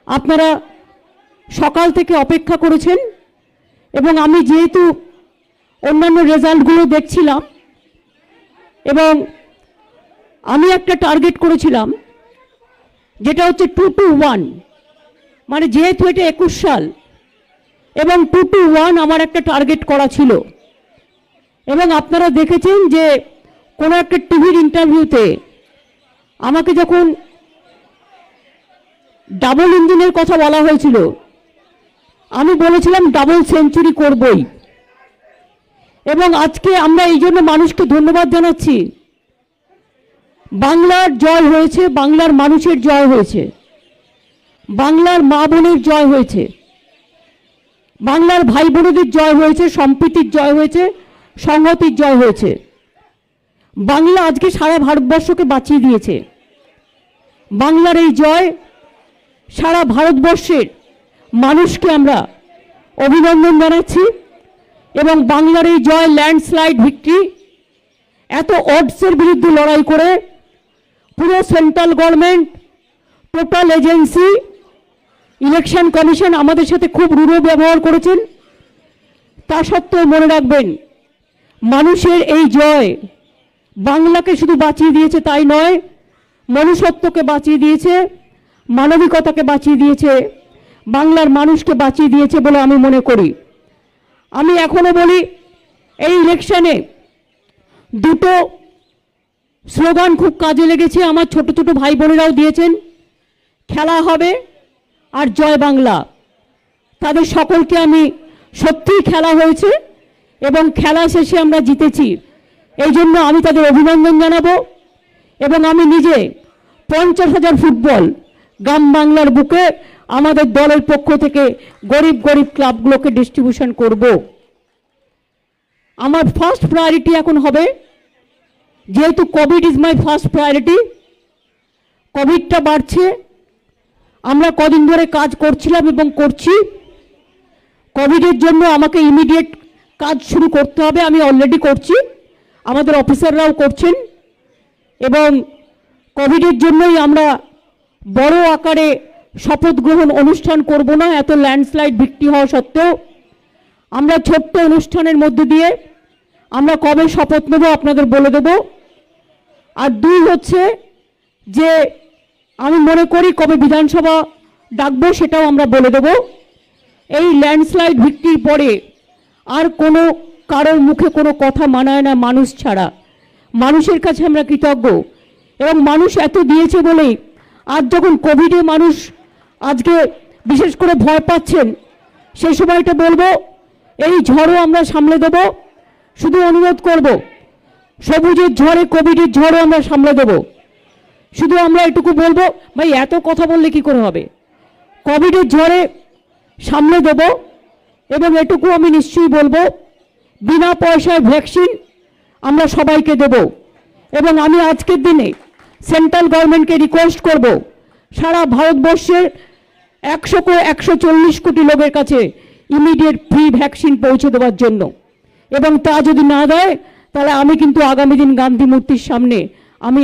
আপনারা সকাল থেকে অপেক্ষা করেছেন এবং আমি যেহেতু অন্যান্য রেজাল্টগুলো দেখছিলাম এবং আমি একটা টার্গেট করেছিলাম যেটা হচ্ছে 2-1, মানে যেহেতু এটা 21 সাল এবং 2-1 আমার একটা টার্গেট করা ছিল। এবং আপনারা দেখেছেন যে কোনো একটা টিভির ইন্টারভিউতে আমাকে যখন ডাবল ইঞ্জিনের কথা বলা হয়েছিল আমি বলেছিলাম ডাবল সেঞ্চুরি করবই। এবং আজকে আমরা এই জন্য মানুষকে ধন্যবাদ জানাচ্ছি, বাংলার জয় হয়েছে, বাংলার মানুষের জয় হয়েছে, বাংলার মা বোনের জয় হয়েছে, বাংলার ভাই বোনদের জয় হয়েছে, সম্প্রীতির জয় হয়েছে, সংহতির জয় হয়েছে। বাংলা আজকে সারা ভারতবর্ষকে বাঁচিয়ে দিয়েছে। বাংলার এই জয় সারা ভারতবর্ষের মানুষকে আমরা অভিনন্দন জানাচ্ছি এবং বাংলার এই জয় ল্যান্ডস্লাইড ভিক্টরি। এত অডসের বিরুদ্ধে লড়াই করে পুরো central government, total agency, election commission আমাদের সাথে খুব রূঢ় ব্যবহার করেছেন। তা সত্ত্বেও মনে রাখবেন, মানুষের এই জয় বাংলাকে শুধু বাঁচিয়ে দিয়েছে তাই নয়, মনুষ্যত্বকে বাঁচিয়ে দিয়েছে, মানবিকতাকে বাঁচিয়ে দিয়েছে, বাংলার মানুষকে বাঁচিয়ে দিয়েছে বলে আমি মনে করি। আমি এখনো বলি, এই ইলেকশনে দুটো স্লোগান খুব কাজে লেগেছে, আমার ছোট ছোট ভাই বোনেরাও দিয়েছেন, খেলা হবে আর জয় বাংলা। তাদের সকলকে আমি সত্যিই খেলা হয়েছে এবং খেলা শেষে আমরা জিতেছি, এই জন্য আমি তাদের অভিনন্দন জানাবো। এবং আমি নিজে 50,000 ফুটবল গ্রাম বাংলার বুকে আমাদের দলের পক্ষ থেকে গরিব গরিব ক্লাবগুলোকে ডিস্ট্রিবিউশন করব। আমার ফার্স্ট প্রায়োরিটি এখন হবে, যেহেতু COVID is my first priority, কোভিডটা বাড়ছে, আমরা কদিন ধরে কাজ করছিলাম এবং করছি। কোভিডের জন্য আমাকে ইমিডিয়েট কাজ শুরু করতে হবে, আমি অলরেডি করছি, আমাদের অফিসাররাও করছেন। এবং কোভিডের জন্যই আমরা বড় আকারে শপথ গ্রহণ অনুষ্ঠান করব না, এত ল্যান্ডস্লাইড ভিক্টরি হওয়া সত্ত্বেও আমরা ছোট্ট অনুষ্ঠানের মধ্যে দিয়ে আমরা কবে শপথ নেব আপনাদের বলে দেব। আর 2 হচ্ছে যে আমি মনে করি কবে বিধানসভা ডাকবো সেটাও আমরা বলে দেব। এই ল্যান্ডস্লাইড ভিক্টরির পরে আর কোনো কারোর মুখে কোনো কথা মানায় না মানুষ ছাড়া। মানুষের কাছে আমরা কৃতজ্ঞ এবং মানুষ এত দিয়েছে বলেই আজ যখন কোভিডে মানুষ আজকে বিশেষ করে ভয় পাচ্ছেন, সেই সময়টা বলবো এই ঝড়ও আমরা সামলে দেব। শুধু অনুরোধ করব, সবুজের ঝড়ে কোভিডের ঝড়ও আমরা সামলে দেব। শুধু আমরা এটুকু বলবো, ভাই এত কথা বললে কি করে হবে, কোভিডের ঝড়ে সামলে দেব। এবং এটুকু আমি নিশ্চয়ই বলবো, বিনা পয়সায় ভ্যাকসিন আমরা সবাইকে দেব। এবং আমি আজকের দিনে সেন্ট্রাল গভর্নমেন্টকে রিকোয়েস্ট করব, সারা ভারতবর্ষের 140 কোটি লোকের কাছে ইমিডিয়েট ফ্রি ভ্যাকসিন পৌঁছে দেওয়ার জন্য। এবং তা যদি না দেয় তাহলে আমি কিন্তু আগামী দিন গান্ধী মূর্তির সামনে আমি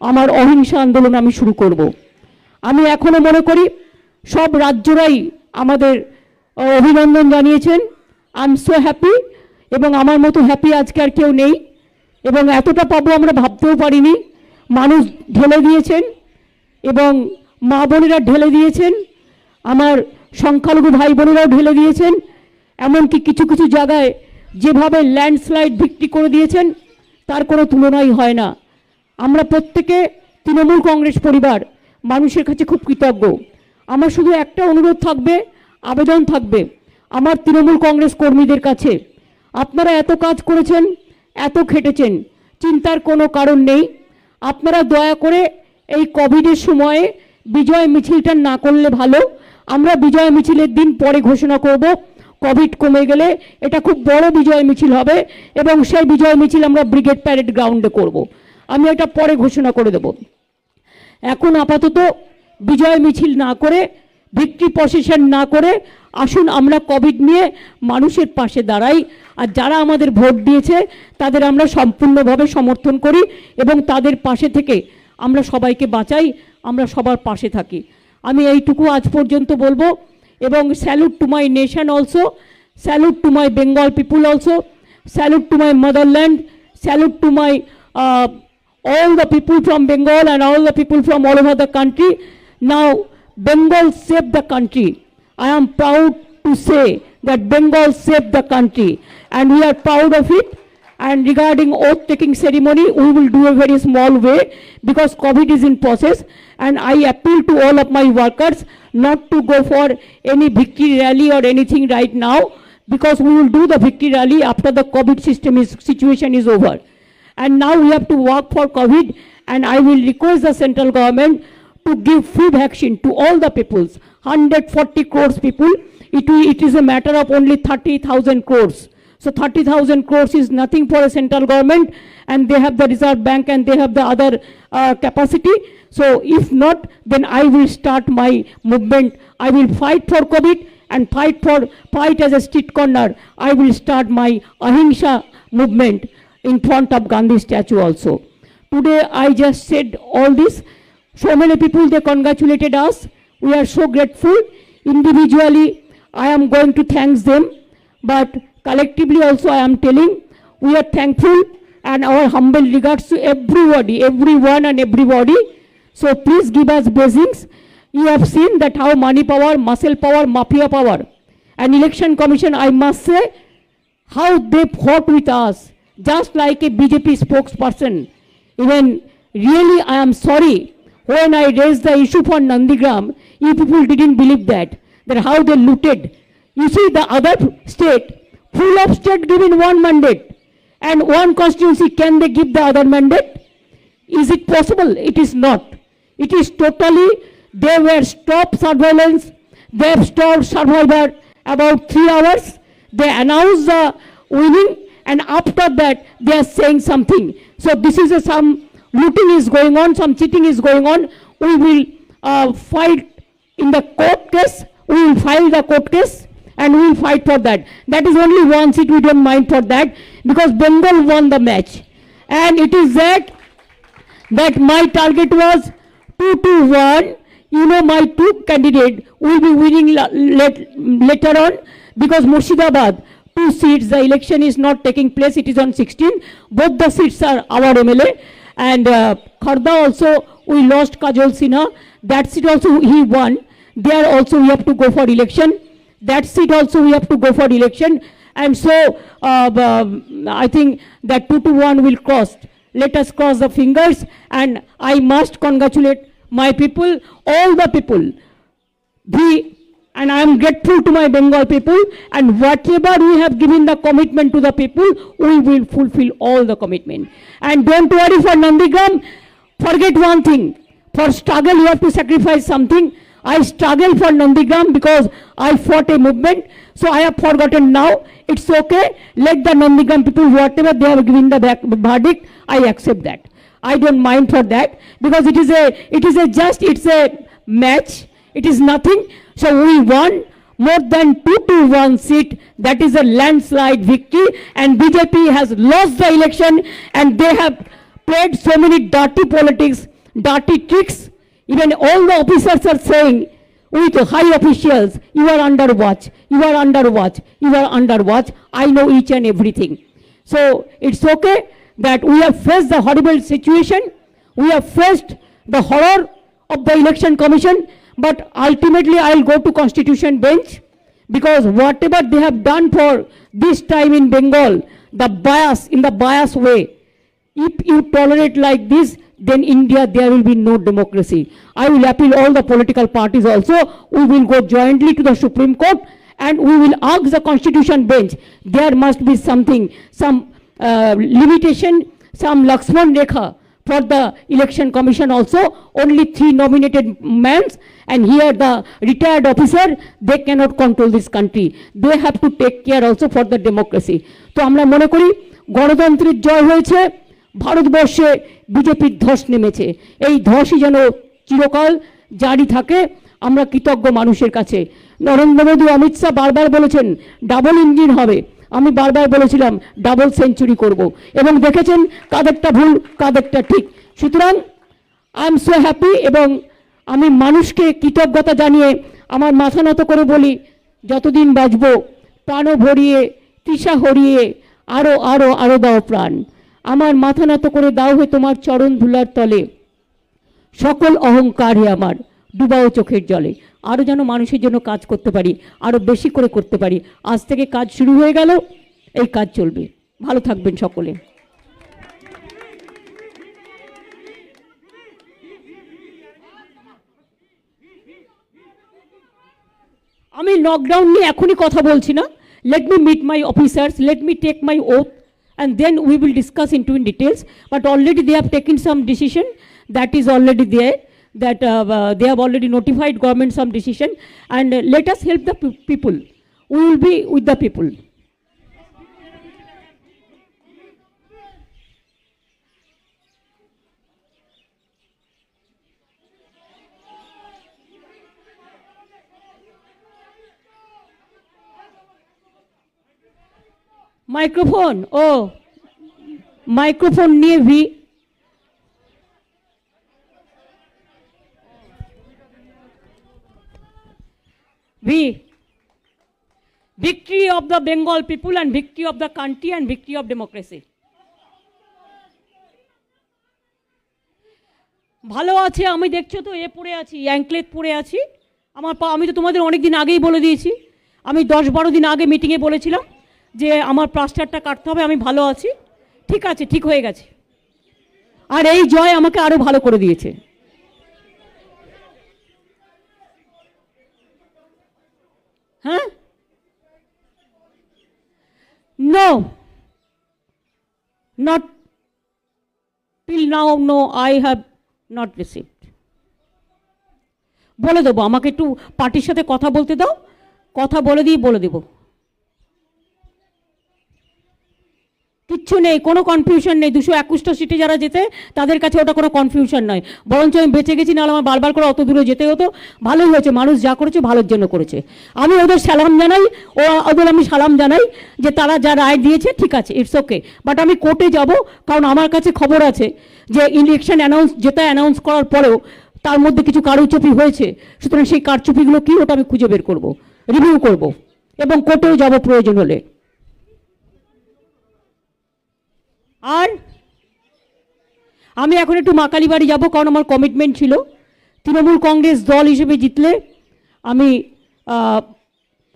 আমার অহিংসা আন্দোলন আমি শুরু করব। আমি এখনো মনে করি সব রাজ্যরাই আমাদের অভিনন্দন জানিয়েছেন। আই এম সো হ্যাপি এবং আমার মতো হ্যাপি আজকে আর কেউ নেই। এবং এতটা পাবো আমরা ভাবতেও পারিনি। মানুষ ঢেলে দিয়েছেন এবং মা বোনেরা ঢেলে দিয়েছেন, আমার সংখ্যালঘু ভাই বোনেরাও ঢেলে দিয়েছেন। এমনকি কিছু কিছু জায়গায় যেভাবে ল্যান্ডস্লাইড ভিক্টরি করে দিয়েছেন তার কোনো তুলনাই হয় না। আমরা প্রত্যেকে তৃণমূল কংগ্রেস পরিবার মানুষের কাছে খুব কৃতজ্ঞ। আমার শুধু একটা অনুরোধ থাকবে, আবেদন থাকবে আমার তৃণমূল কংগ্রেস কর্মীদের কাছে, আপনারা এত কাজ করেছেন, এত খেটেছেন, চিন্তার কোনো কারণ নেই। আপনারা দয়া করে এই কোভিডের সময়ে বিজয় মিছিলটা না করলে ভালো। আমরা বিজয় মিছিলের দিন পরে ঘোষণা করব, কোভিড কমে গেলে এটা খুব বড় বিজয় মিছিল হবে এবং সেই বিজয় মিছিল আমরা ব্রিগেড প্যারেড গ্রাউন্ডে করব। আমি এটা পরে ঘোষণা করে দেব। এখন আপাতত বিজয় মিছিল না করে, ভিক্টরি প্রসেশন না করে আসুন আমরা কোভিড নিয়ে মানুষের পাশে দাঁড়াই। আর যারা আমাদের ভোট দিয়েছে তাদের আমরা সম্পূর্ণভাবে সমর্থন করি এবং তাদের পাশে থেকে আমরা সবাইকে বাঁচাই, আমরা সবার পাশে থাকি। আমি এইটুকু আজ পর্যন্ত বলবো। এবং salute to my nation also, salute to my Bengal people also, salute to my motherland, salute to my all the people from Bengal and all the people from all over the country. Now Bengal saved the country. I am proud to say that Bengal saved the country and we are proud of it. And regarding oath taking ceremony, we will do a very small way because COVID is in process, and I appeal to all of my workers not to go for any victory rally or anything right now, because we will do the victory rally after the COVID situation is over. And now we have to work for COVID, and I will request the central government to give free vaccine to all the peoples, 140 crores people. It is a matter of only 30,000 crores. So 30,000 crores is nothing for a central government, and they have the Reserve Bank and they have the other capacity. So if not, then I will start my movement. I will fight for COVID and fight as a street corner. I will start my Ahimsa movement in front of Gandhi statue also. Today I just said all this. So many people, they congratulated us. We are so grateful. Individually, I am going to thank them, but collectively also I am telling we are thankful and our humble regards to everybody, everyone and everybody. So please give us blessings. You have seen that how money power, muscle power, mafia power, and election commission, I must say, how they fought with us, just like a BJP spokesperson. Even really, I am sorry, when I raised the issue for Nandigram, you people didn't believe that how they looted. You see, the other state, full of state given one mandate, and one constituency, can they give the other mandate? Is it possible? It is not. It is totally, they were stopped surveillance, they have stopped survivor about 3 hours, they announced the winning, and after that they are saying something. So this is some looting is going on, some cheating is going on. We will fight in the court case, we will file the court case, and we will fight for that. That is only one seat, we don't mind for that, because Bengal won the match. And it is that my target was 2-1. You know, my two candidate will be winning later on, because Murshidabad, 2 seats, the election is not taking place, it is on 16. Both the seats are our MLA. And Kharda also, we lost Kajol Sinha. That seat also he won. There also we have to go for election. That seat also we have to go for election. And so I think that 2-1 will cross. Let us cross the fingers, and I must congratulate my people, all the people. And I am grateful to my Bengal people, and whatever we have given the commitment to the people, we will fulfill all the commitment. And don't worry for Nandigram, forget one thing, for struggle you have to sacrifice something. I struggle for Nandigram because I fought a movement, so I have forgotten now. It's okay, let the Nandigram people, whatever they have given the verdict, I accept that. I don't mind for that, because it's a match, it is nothing. So we won more than 2-1 seat. That is a landslide victory, and BJP has lost the election, and they have played so many dirty politics, dirty tricks. Even all the officers are saying with high officials, you are under watch, you are under watch, you are under watch. I know each and everything. So it's okay that we have faced the horrible situation, we have faced the horror of the election commission, but ultimately I will go to Constitution bench, because whatever they have done for this time in Bengal, the bias, in the bias way, if you tolerate like this, then India, there will be no democracy. I will appeal all the political parties also. We will go jointly to the Supreme Court, and we will ask the Constitution bench. There must be something, some limitation, some Lakshman Rekha for the election commission also. Only 3 nominated men, and here the retired officer, they cannot control this country. They have to take care also for the democracy. তো আমরা মনে করি গণতন্ত্রের জয় হয়েছে, ভারতবর্ষে বিজেপির ধস নেমেছে। এই ধসই যেন চিরকাল জারি থাকে, আমরা কৃতজ্ঞ মানুষের কাছে। নরেন্দ্র মোদী, অমিত শাহ বারবার বলেছেন ডাবল ইঞ্জিন হবে, আমি বারবার বলেছিলাম ডাবল সেঞ্চুরি করব, এবং দেখেছেন কাদেরটা ভুল কাদেরটা ঠিক। সুতরাং আই এম সো হ্যাপি, এবং আমি মানুষকে কৃতজ্ঞতা জানিয়ে আমার মাথা নত করে বলি, যতদিন বাঁচব প্রাণও ভরিয়ে তৃষা হরিয়ে আরো আরো আরো দাও প্রাণ। আমার মাথা নত করে দাও হে তোমার চরণ ধুলার তলে, সকল অহংকার হে আমার ডুবাও চোখের জলে। আরও যেন মানুষের জন্য কাজ করতে পারি, আরও বেশি করে করতে পারি। আজ থেকে কাজ শুরু হয়ে গেল, এই কাজ চলবে। ভালো থাকবেন সকলে। আমি লকডাউন নিয়ে এখনই কথা বলছি না। Let me meet my officers, let me take my oath, and then we will discuss into in details. But already they have taken some decision that is already there, that they have already notified government some decision, and let us help the people. We will be with the people. Microphone, ও microphone নিয়ে ভি। Victory of the Bengal people and victory of the country and victory of democracy. ভালো আছে, আমি দেখছো তো এ পড়ে আছি, অ্যাঙ্কলেট পড়ে আছি। আমি তো তোমাদের অনেক দিন আগেই বলে দিয়েছি, আমি 10-12 দিন আগে মিটিংয়ে বলেছিলাম যে আমার প্লাস্টারটা কাটতে হবে। আমি ভালো আছি, ঠিক আছে, ঠিক হয়ে গেছে। আর এই জয় আমাকে আরো ভালো করে দিয়েছে। হ্যাঁ, no, not till now, no, I have not received. বলে দেবো, আমাকে একটু পার্টির সাথে কথা বলতে দাও, কথা বলে দিয়ে বলে দেবো। কিচ্ছু নেই, কোনো কনফিউশন নেই। 221টা সিটে যারা যেতে তাদের কাছে ওটা কোনো কনফিউশন নয়। বরঞ্চ আমি বেঁচে গেছি, নাহলে আমার বারবার করে অত দূরে যেতে হতো। ভালোই হয়েছে, মানুষ যা করেছে ভালোর জন্য করেছে। আমি ওদের সালাম জানাই, ওদের আমি সালাম জানাই যে তারা যা রায় দিয়েছে ঠিক আছে, ইটস ওকে। বাট আমি কোর্টে যাব, কারণ আমার কাছে খবর আছে যে ইলেকশন যেটা অ্যানাউন্স করার পরেও তার মধ্যে কিছু কারচুপি হয়েছে। সুতরাং সেই কারচুপিগুলো কি, ওটা আমি খুঁজে বের করব, রিভিউ করব, এবং কোর্টেও যাব প্রয়োজন হলে। আর আমি এখন একটু মা কালী বাড়ি যাবো, কারণ আমার কমিটমেন্ট ছিল। তৃণমূল কংগ্রেস দল হিসেবে জিতলে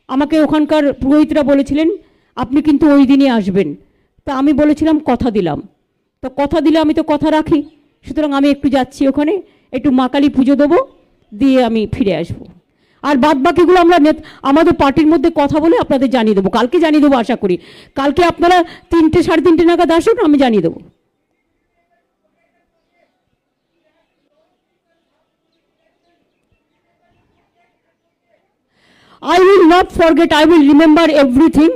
আমাকে ওখানকার পুরোহিতরা বলেছিলেন আপনি কিন্তু ওই দিনই আসবেন। তা আমি বলেছিলাম কথা দিলাম, তো কথা দিলে আমি তো কথা রাখি। সুতরাং আমি একটু যাচ্ছি ওখানে, একটু মা কালী পুজো দেবো, দিয়ে আমি ফিরে আসবো। আর বাদ বাকিগুলো আমরা আমাদের পার্টির মধ্যে কথা বলে আপনাদের জানিয়ে দেবো। কালকে জানিয়ে দেবো আশা করি। কালকে আপনারা 3-3:30 নাগাদ আসুন, আমি জানিয়ে দেবো। I will not forget, I will remember everything,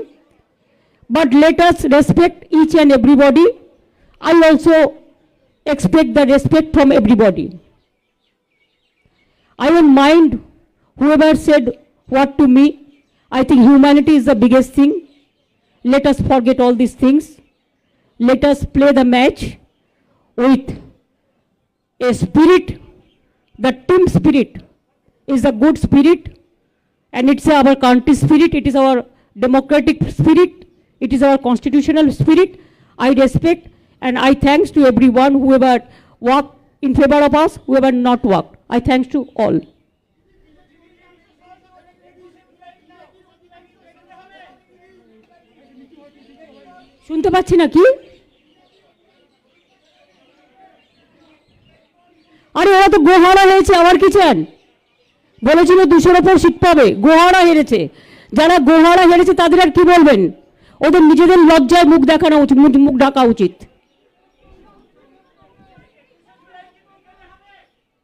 but let us respect each and everybody. I also expect the respect from everybody. I don't mind whoever said what to me. I think humanity is the biggest thing. Let us forget all these things. Let us play the match with a spirit. The team spirit is a good spirit, and it's our country spirit, it is our democratic spirit, it is our constitutional spirit. I respect and I thanks to everyone whoever worked in favor of us, whoever not worked. I thanks to all. শুনতে পাচ্ছি না কি? আরে ওরা তো গোহারা হয়েছে, আবার কি চান? বলেছিল 200-র ওপর সিট পাবে, গোহারা হেরেছে। যারা গোহারা হেরেছে তাদের আর কি বলবেন? ওদের নিজেদের লজ্জায় মুখ দেখানো উচিত, মুখ ঢাকা উচিত।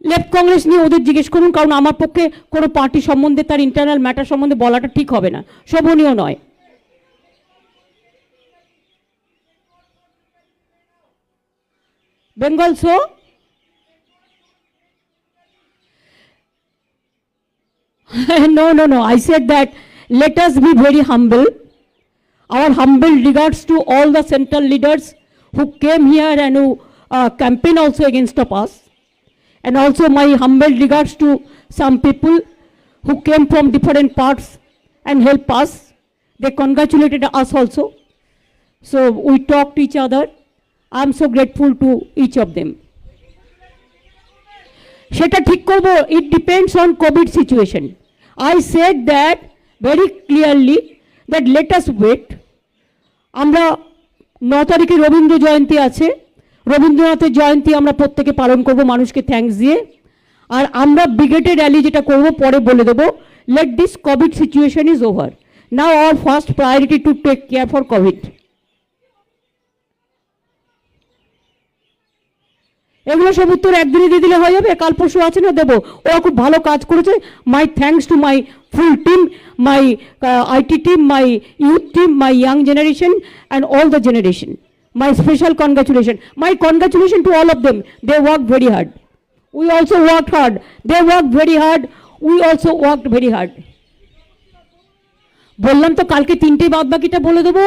লেফট কংগ্রেস নিয়ে ওদের জিজ্ঞেস করুন, কারণ আমার পক্ষে কোনো পার্টি সম্বন্ধে, তার ইন্টারনাল ম্যাটার সম্বন্ধে বলাটা ঠিক হবে না, শোভনীয় নয়। Bengal show, no, I said that let us be very humble. Our humble regards to all the central leaders who came here and who campaign also against us. And also my humble regards to some people who came from different parts and helped us. They congratulated us also. So we talked to each other. I am so grateful to each of them. সেটা ঠিক করব, it depends on COVID situation. I said that very clearly that let us wait. আমরা 9 তারিখে রবীন্দ্র জয়ন্তী আছে, রবীন্দ্রনাথের জয়ন্তী আমরা প্রত্যেকে পালন করব মানুষকে থ্যাঙ্কস দিয়ে। আর আমরা ব্রিগেডের র্যালি যেটা করব পরে বলে দেবো। Let this COVID situation is over now, our first priority to take care for COVID. এগুলো সব উত্তর একদিনে দিয়ে দিলে হয়ে যাবে, কাল পরশু আছে না দেবো। ওরা খুব ভালো কাজ করেছে। My thanks to my full team, my IT team, my youth team, my young generation and all the generation. My special congratulation, my congratulation to all of them. They worked very hard. We also worked hard. They worked very hard. We also worked very hard. বললাম তো কালকে 3টে বাদ বাকিটা বলে দেবো।